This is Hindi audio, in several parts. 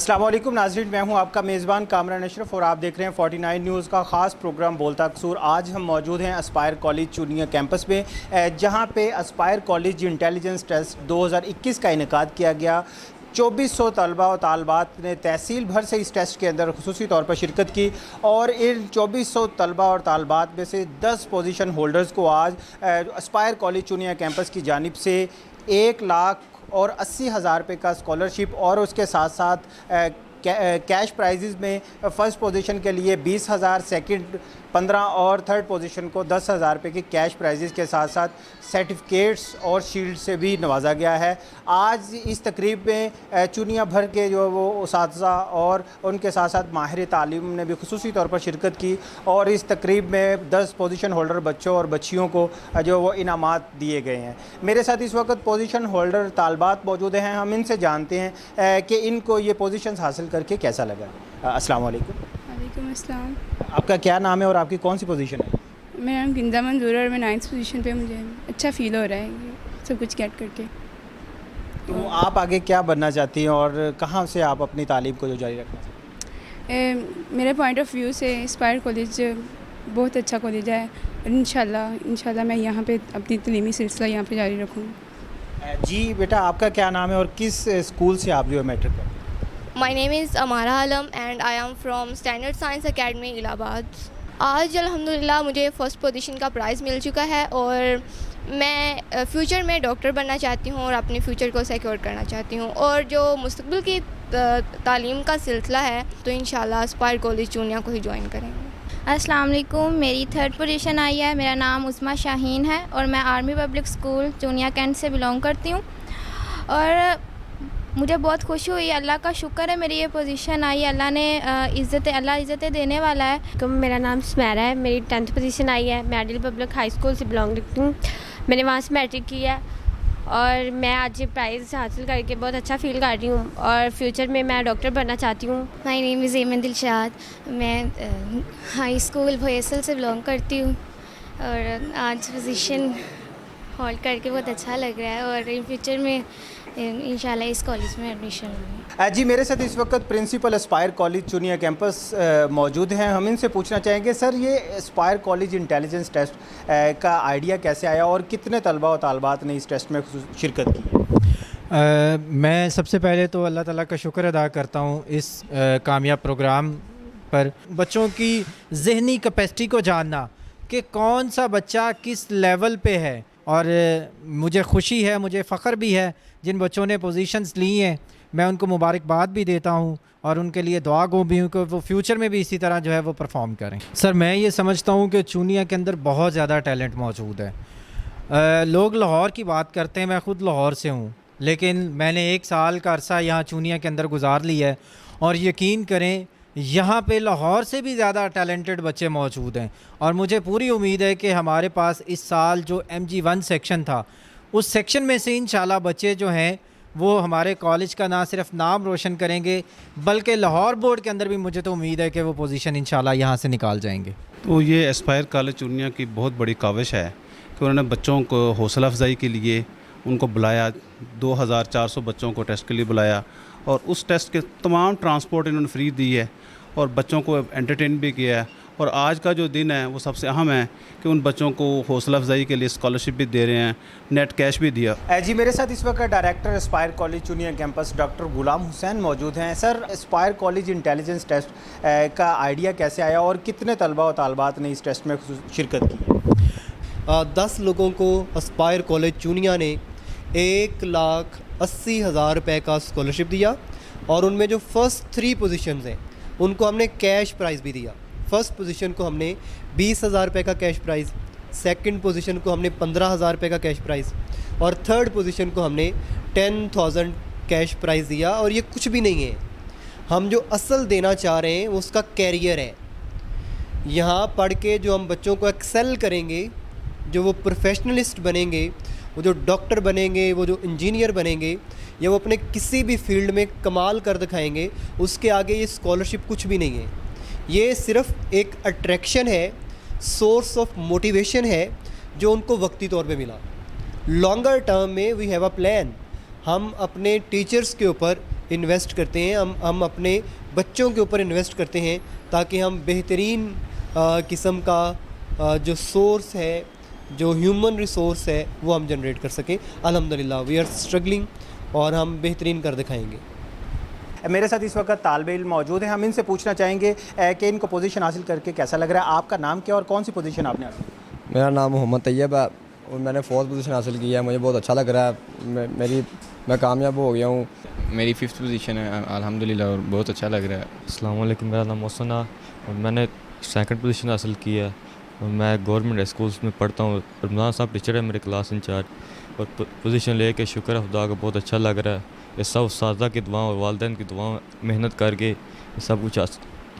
अस्सलाम वालेकुम नाज़रीन, मैं हूं आपका मेज़बान कामरान अशरफ और आप देख रहे हैं 49 न्यूज़ का ख़ास प्रोग्राम बोलता कसूर। आज हम मौजूद हैं एस्पायर कॉलेज चूनिया कैंपस में, जहां पे एस्पायर कॉलेज इंटेलिजेंस टेस्ट 2021 का इनेकाद किया गया। 2400 तलबा और तालबात ने तहसील भर से इस टेस्ट के अंदर खुसूसी तौर पर शिरकत की और इन 2400 तलबा और तालबात में से 10 पोजीशन होल्डर्स को आज एस्पायर कॉलेज चूनिया कैंपस की जानिब से 1,80,000 रुपये का स्कॉलरशिप और उसके साथ साथ कैश प्राइजेज़ में फ़र्स्ट पोजीशन के लिए 20,000, सेकंड 15 और थर्ड पोजीशन को 10,000 रुपये की कैश प्राइजेज़ के साथ साथ सर्टिफिकेट्स और शील्ड से भी नवाजा गया है। आज इस तकरीब में चुनिया भर के जो वो उसातिज़ा और उनके साथ साथ माहिर तालीम ने भी खुसूसी तौर पर शिरकत की और इस तकरीब में 10 पोजीशन होल्डर बच्चों और बच्चियों को जो वो इनामात दिए गए हैं। मेरे साथ इस वक्त पोजीशन होल्डर तालबात मौजूद हैं। हम इनसे जानते हैं कि इनको ये पोजीशंस हासिल करके कैसा लगा। अस्सलाम वालेकुम। वालेकुम अस्सलाम। आपका क्या नाम है और आपकी कौन सी पोजीशन है? मेरा नाम गिंजा मंजूर है और मैं 9th पोजीशन पे। मुझे अच्छा फ़ील हो रहा है ये सब कुछ गेट करके। तो आप आगे क्या बनना चाहती हैं और कहाँ से आप अपनी तालीम को जो जारी रखना चाहती हैं? मेरे पॉइंट ऑफ व्यू से एस्पायर कॉलेज बहुत अच्छा कॉलेज है और इंशाल्लाह मैं यहाँ पे अपनी तलीमी सिलसिला यहाँ पे जारी रखूँगी। जी बेटा, आपका क्या नाम है और किस स्कूल से आप जो है मैट्रिक कर? My name is Amara Alam and I am from Standard Science Academy Allahabad. आज अल्हम्दुलिल्लाह मुझे फ़र्स्ट पोजीशन का प्राइज़ मिल चुका है और मैं फ्यूचर में डॉक्टर बनना चाहती हूँ और अपने फ्यूचर को सिक्योर करना चाहती हूँ। और जो मुस्तक़बिल की तालीम का सिलसिला है तो इंशाल्लाह एस्पायर कॉलेज चूनिया को ही ज्वाइन करेंगे। अस्सलाम वालेकुम। मेरी थर्ड पोजीशन आई है। मेरा नाम उस्मा शाहीन है और मैं army public school Chunian cantt से बिलोंग करती हूँ और मुझे बहुत खुशी हुई। अल्लाह का शुक्र है मेरी ये पोजीशन आई। अल्लाह ने इज़्ज़तें देने वाला है। मेरा नाम सुमेरा है। मेरी 10th पोजीशन आई है। मैं आदिल पब्लिक हाई स्कूल से बिलोंग करती हूँ। मैंने वहाँ से मैट्रिक किया और मैं आज ये प्राइज़ हासिल करके बहुत अच्छा फ़ील कर रही हूँ और फ्यूचर में मैं डॉक्टर बनना चाहती हूँ। माय नेम इज़ एमन दिलशाद। मैं हाई स्कूल भोयसल से बिलोंग करती हूँ और आज पोजीशन होल्ड करके बहुत अच्छा लग रहा है और इन फ्यूचर में इंशाल्लाह इस कॉलेज में एडमिशन लूँगी। जी, मेरे साथ इस वक्त principal Aspire college Chunian campus मौजूद हैं। हम इनसे पूछना चाहेंगे, सर ये एस्पायर कॉलेज इंटेलिजेंस टेस्ट का आइडिया कैसे आया और कितने तलबा और तालबात ने इस टेस्ट में शिरकत की? मैं सबसे पहले तो अल्लाह ताला का शुक्र अदा करता हूँ इस कामयाब प्रोग्राम पर। बच्चों की ज़हनी कैपेसिटी को जानना कि कौन सा बच्चा किस लेवल पे है और मुझे खुशी है, मुझे फ़ख्र भी है जिन बच्चों ने पोजीशंस ली हैं। मैं उनको मुबारकबाद भी देता हूँ और उनके लिए दुआ गो भी हूँ कि वो फ्यूचर में भी इसी तरह जो है वो परफॉर्म करें। सर मैं ये समझता हूँ कि चूनिया के अंदर बहुत ज़्यादा टैलेंट मौजूद है। लोग लाहौर की बात करते हैं, मैं ख़ुद लाहौर से हूँ, लेकिन मैंने 1 साल का अरसा यहाँ चूनिया के अंदर गुजार लिया है और यकीन करें यहाँ पे लाहौर से भी ज़्यादा टैलेंटेड बच्चे मौजूद हैं और मुझे पूरी उम्मीद है कि हमारे पास इस साल जो MG1 सेक्शन था उस सेक्शन में से इंशाल्लाह बच्चे जो हैं वो हमारे कॉलेज का ना सिर्फ नाम रोशन करेंगे बल्कि लाहौर बोर्ड के अंदर भी मुझे तो उम्मीद है कि वो पोजीशन इंशाल्लाह यहाँ से निकाल जाएंगे। तो ये एस्पायर कॉलेज चूनिया की बहुत बड़ी काविश है कि उन्होंने बच्चों को हौसला अफजाई के लिए उनको बुलाया। 2400 बच्चों को टेस्ट के लिए बुलाया और उस टेस्ट के तमाम ट्रांसपोर्ट इन्होंने फ्री दी है और बच्चों को एंटरटेन भी किया है। और आज का जो दिन है वो सबसे अहम है कि उन बच्चों को हौसला अफजाई के लिए स्कॉलरशिप भी दे रहे हैं, नेट कैश भी दिया। जी, मेरे साथ इस वक्त director aspire college Chunian campus doctor Ghulam Hussain मौजूद हैं। Sir aspire college intelligence test का आइडिया कैसे आया और कितने तलबा और तालबात ने इस टेस्ट में शिरकत की? 10 लोगों को एस्पायर कॉलेज चूनिया ने 1,80,000 रुपये का स्कॉलरशिप दिया और उनमें जो फ़र्स्ट 3 पोजीशंस हैं उनको हमने कैश प्राइज़ भी दिया। फ़र्स्ट पोजीशन को हमने 20,000 रुपये का कैश प्राइज़, सेकंड पोजीशन को हमने 15,000 रुपये का कैश प्राइज़ और थर्ड पोजीशन को हमने 10,000 कैश प्राइज़ दिया। और ये कुछ भी नहीं है, हम जो असल देना चाह रहे हैं उसका कैरियर है। यहाँ पढ़ के जो हम बच्चों को एक्सेल करेंगे, जो वो प्रोफेशनलिस्ट बनेंगे, वो जो डॉक्टर बनेंगे, वो जो इंजीनियर बनेंगे या वो अपने किसी भी फील्ड में कमाल कर दिखाएंगे, उसके आगे ये स्कॉलरशिप कुछ भी नहीं है। ये सिर्फ एक अट्रैक्शन है, सोर्स ऑफ मोटिवेशन है जो उनको वक्ती तौर पे मिला। लॉन्गर टर्म में वी हैव अ प्लान। हम अपने टीचर्स के ऊपर इन्वेस्ट करते हैं, हम अपने बच्चों के ऊपर इन्वेस्ट करते हैं ताकि हम बेहतरीन किस्म का जो सोर्स है, जो ह्यूमन रिसोर्स है, वो हम जनरेट कर सकें। अल्हम्दुलिल्लाह वी आर स्ट्रगलिंग और हम बेहतरीन कर दिखाएंगे। मेरे साथ इस वक्त तालिब इल्म मौजूद हैं, हम इनसे पूछना चाहेंगे कि इनको पोजीशन हासिल करके कैसा लग रहा है। आपका नाम क्या और कौन सी पोजीशन आपने हासिल की? मेरा नाम मोहम्मद तैयब है और मैंने 4th पोजीशन हासिल की है। मुझे बहुत अच्छा लग रहा है, मैं कामयाब हो गया हूँ। मेरी 5th पोजीशन है अल्हम्दुलिल्लाह और बहुत अच्छा लग रहा है। अस्सलाम वालेकुम, मेरा नाम मोहसन है और मैंने 2nd पोजीशन हासिल की है और मैं गवर्नमेंट स्कूल्स में पढ़ता हूँ। रमज़ान साहब टीचर है मेरे क्लास इंचार्ज और पोजीशन लेके शुक्र है खुदा का, बहुत अच्छा लग रहा है। ये सब उस्तादा की दुआ और वालिदैन की दुआ मेहनत करके ये सब कुछ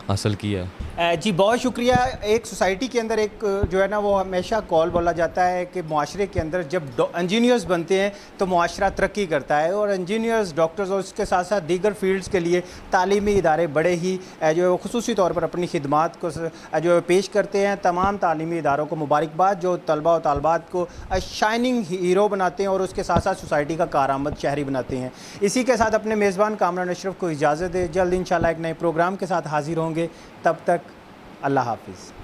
हासिल किया है। जी बहुत शुक्रिया। एक सोसाइटी के अंदर एक जो है ना वो हमेशा कॉल बोला जाता है कि मुआशरे के अंदर जब इंजीनियर्स बनते हैं तो मुआशरा तरक्की करता है और इंजीनियर्स, डॉक्टर्स और उसके साथ साथ दीगर फील्ड्स के लिए तालीमी इदारे बड़े ही जो खुसूसी तौर पर अपनी खिदमात को जो पेश करते हैं। तमाम तालीमी इदारों को मुबारकबाद जो तलबा और तालबात को शाइनिंग हीरो बनाते हैं और उसके साथ साथ सोसाइटी का कारआमद शहरी बनाते हैं। इसी के साथ अपने मेज़बान कामरान अशरफ को इजाज़त दे। जल्द इंशाल्लाह एक नए प्रोग्राम के साथ हाजिर होंगे। तब तक अल्लाह हाफिज़।